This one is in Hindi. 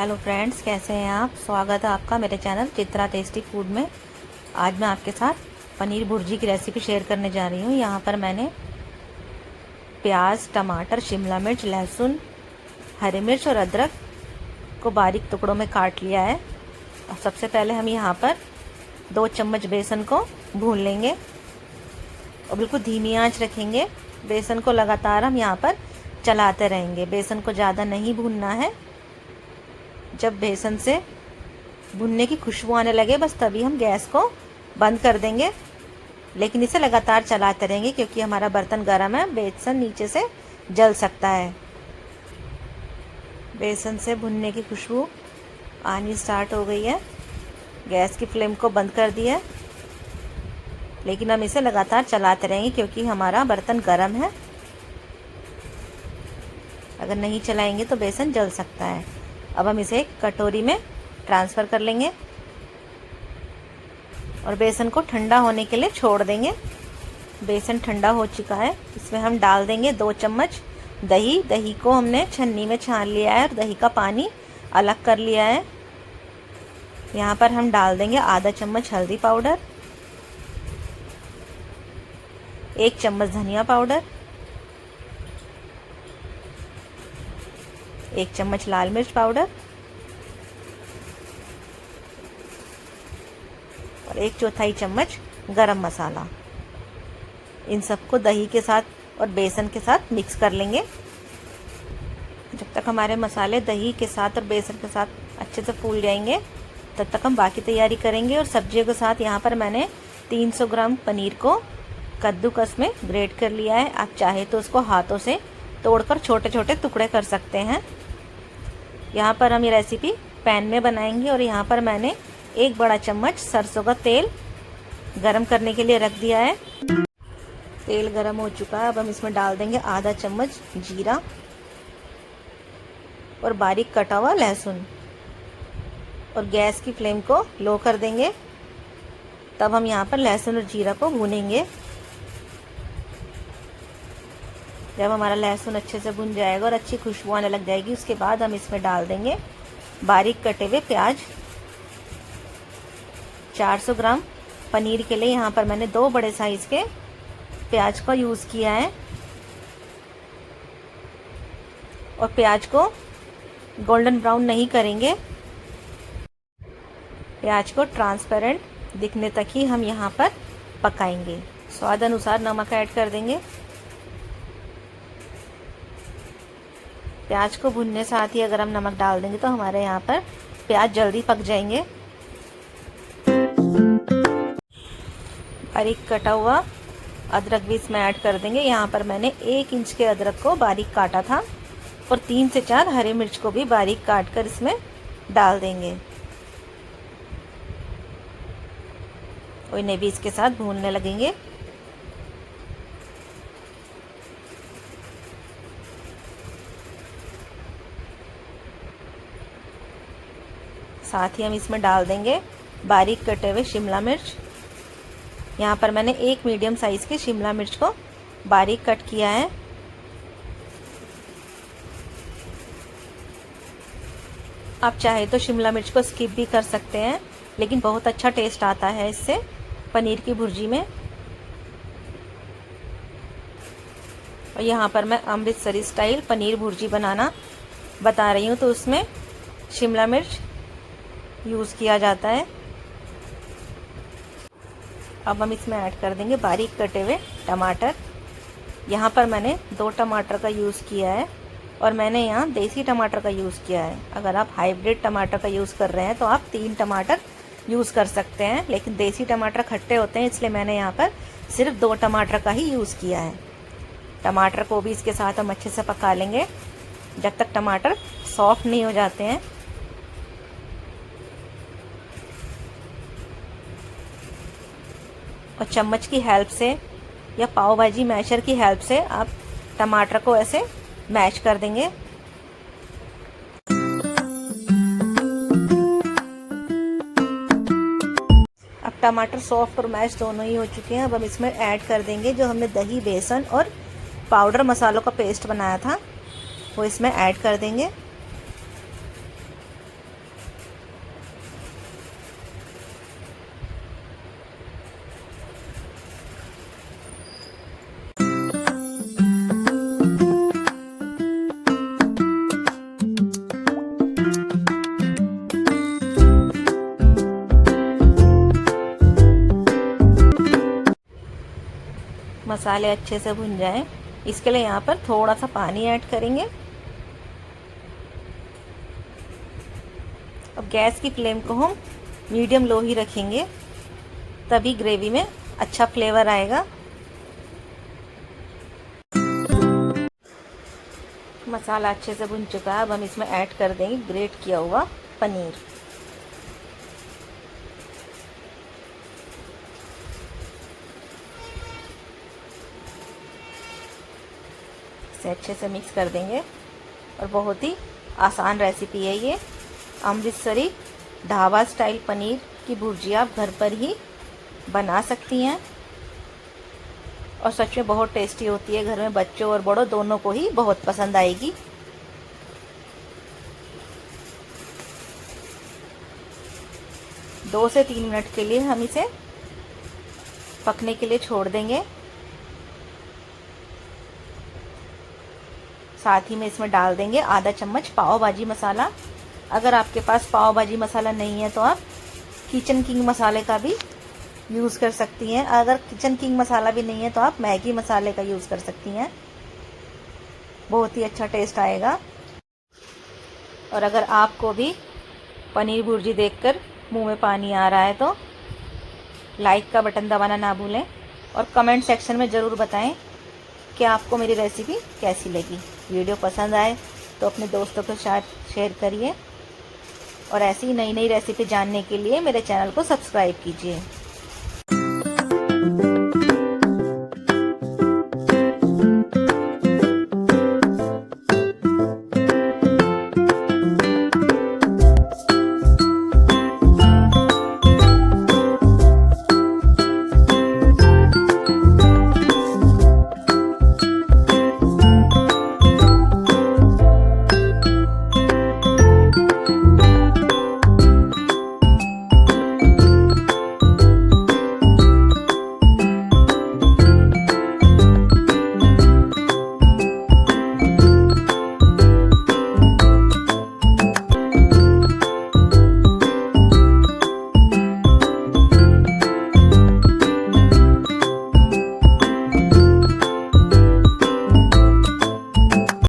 हेलो फ्रेंड्स, कैसे हैं आप। स्वागत है आपका मेरे चैनल चित्रा टेस्टी फूड में। आज मैं आपके साथ पनीर भुर्जी की रेसिपी शेयर करने जा रही हूँ। यहाँ पर मैंने प्याज, टमाटर, शिमला मिर्च, लहसुन, हरी मिर्च और अदरक को बारीक टुकड़ों में काट लिया है। और सबसे पहले हम यहाँ पर 2 चम्मच बेसन को भून लेंगे और बिल्कुल धीमी आंच रखेंगे। बेसन को लगातार हम यहाँ पर चलाते रहेंगे। बेसन को ज़्यादा नहीं भूनना है। जब बेसन से भुनने की खुशबू आने लगे बस तभी हम गैस को बंद कर देंगे, लेकिन इसे लगातार चलाते रहेंगे क्योंकि हमारा बर्तन गर्म है, बेसन नीचे से जल सकता है। बेसन से भुनने की खुशबू आनी स्टार्ट हो गई है। गैस की फ्लेम को बंद कर दिया है, लेकिन हम इसे लगातार चलाते रहेंगे क्योंकि हमारा बर्तन गर्म है। अगर नहीं चलाएंगे तो बेसन जल सकता है। अब हम इसे एक कटोरी में ट्रांसफ़र कर लेंगे और बेसन को ठंडा होने के लिए छोड़ देंगे। बेसन ठंडा हो चुका है। इसमें हम डाल देंगे 2 चम्मच दही। दही को हमने छन्नी में छान लिया है और दही का पानी अलग कर लिया है। यहाँ पर हम डाल देंगे आधा चम्मच हल्दी पाउडर, 1 चम्मच धनिया पाउडर, 1 चम्मच लाल मिर्च पाउडर और 1/4 चम्मच गरम मसाला। इन सबको दही के साथ और बेसन के साथ मिक्स कर लेंगे। जब तक हमारे मसाले दही के साथ और बेसन के साथ अच्छे से फूल जाएंगे तब तक हम बाकी तैयारी करेंगे। और सब्जियों के साथ यहाँ पर मैंने 300 ग्राम पनीर को कद्दूकस में ग्रेट कर लिया है। आप चाहे तो उसको हाथों से तोड़कर छोटे छोटे टुकड़े कर सकते हैं। यहाँ पर हम ये रेसिपी पैन में बनाएंगे और यहाँ पर मैंने 1 बड़ा चम्मच सरसों का तेल गरम करने के लिए रख दिया है। तेल गरम हो चुका है। अब हम इसमें डाल देंगे आधा चम्मच जीरा और बारीक कटा हुआ लहसुन और गैस की फ्लेम को लो कर देंगे। तब हम यहाँ पर लहसुन और जीरा को भूनेंगे। जब हमारा लहसुन अच्छे से भुन जाएगा और अच्छी खुशबू आने लग जाएगी उसके बाद हम इसमें डाल देंगे बारीक कटे हुए प्याज। 400 ग्राम पनीर के लिए यहाँ पर मैंने 2 बड़े साइज़ के प्याज का यूज़ किया है और प्याज को गोल्डन ब्राउन नहीं करेंगे। प्याज को ट्रांसपेरेंट दिखने तक ही हम यहाँ पर पकाएंगे। स्वाद अनुसार नमक ऐड कर देंगे। प्याज को भुनने साथ ही अगर हम नमक डाल देंगे तो हमारे यहाँ पर प्याज जल्दी पक जाएंगे। बारीक कटा हुआ अदरक भी इसमें ऐड कर देंगे। यहाँ पर मैंने 1 इंच के अदरक को बारीक काटा था और 3 से 4 हरी मिर्च को भी बारीक काट कर इसमें डाल देंगे और इन्हें भी इसके साथ भूनने लगेंगे। साथ ही हम इसमें डाल देंगे बारीक कटे हुए शिमला मिर्च। यहाँ पर मैंने 1 मीडियम साइज़ की शिमला मिर्च को बारीक कट किया है। आप चाहे तो शिमला मिर्च को स्किप भी कर सकते हैं, लेकिन बहुत अच्छा टेस्ट आता है इससे पनीर की भुर्जी में। और यहाँ पर मैं अमृतसरी स्टाइल पनीर भुर्जी बनाना बता रही हूँ, तो उसमें शिमला मिर्च यूज़ किया जाता है। अब हम इसमें ऐड कर देंगे बारीक कटे हुए टमाटर। यहाँ पर मैंने 2 टमाटर का यूज़ किया है और मैंने यहाँ देसी टमाटर का यूज़ किया है। अगर आप हाइब्रिड टमाटर का यूज़ कर रहे हैं तो आप 3 टमाटर यूज़ कर सकते हैं, लेकिन देसी टमाटर खट्टे होते हैं इसलिए मैंने यहाँ पर सिर्फ 2 टमाटर का ही यूज़ किया है। टमाटर को भी इसके साथ हम अच्छे से पका लेंगे जब तक टमाटर सॉफ्ट नहीं हो जाते हैं। और चम्मच की हेल्प से या पाव भाजी मैशर की हेल्प से आप टमाटर को ऐसे मैश कर देंगे। अब टमाटर सॉफ्ट और मैश दोनों ही हो चुके हैं। अब हम इसमें ऐड कर देंगे जो हमने दही, बेसन और पाउडर मसालों का पेस्ट बनाया था, वो इसमें ऐड कर देंगे। मसाले अच्छे से भुन जाएं, इसके लिए यहाँ पर थोड़ा सा पानी ऐड करेंगे। अब गैस की फ्लेम को हम मीडियम लो ही रखेंगे, तभी ग्रेवी में अच्छा फ्लेवर आएगा। मसाला अच्छे से भुन चुका है, अब हम इसमें ऐड कर देंगे ग्रेट किया हुआ पनीर। इसे अच्छे से मिक्स कर देंगे और बहुत ही आसान रेसिपी है ये। अमृतसरी ढाबा स्टाइल पनीर की भुर्जी आप घर पर ही बना सकती हैं और सच में बहुत टेस्टी होती है। घर में बच्चों और बड़ों दोनों को ही बहुत पसंद आएगी। दो से 3 मिनट के लिए हम इसे पकने के लिए छोड़ देंगे। साथ ही में इसमें डाल देंगे आधा चम्मच पाव भाजी मसाला। अगर आपके पास पाव भाजी मसाला नहीं है तो आप किचन किंग मसाले का भी यूज़ कर सकती हैं। अगर किचन किंग मसाला भी नहीं है तो आप मैगी मसाले का यूज़ कर सकती हैं, बहुत ही अच्छा टेस्ट आएगा। और अगर आपको भी पनीर भुर्जी देखकर मुंह में पानी आ रहा है तो लाइक का बटन दबाना ना भूलें और कमेंट सेक्शन में ज़रूर बताएं कि आपको मेरी रेसिपी कैसी लगी। वीडियो पसंद आए तो अपने दोस्तों के साथ शेयर करिए और ऐसी नई नई रेसिपी जानने के लिए मेरे चैनल को सब्सक्राइब कीजिए।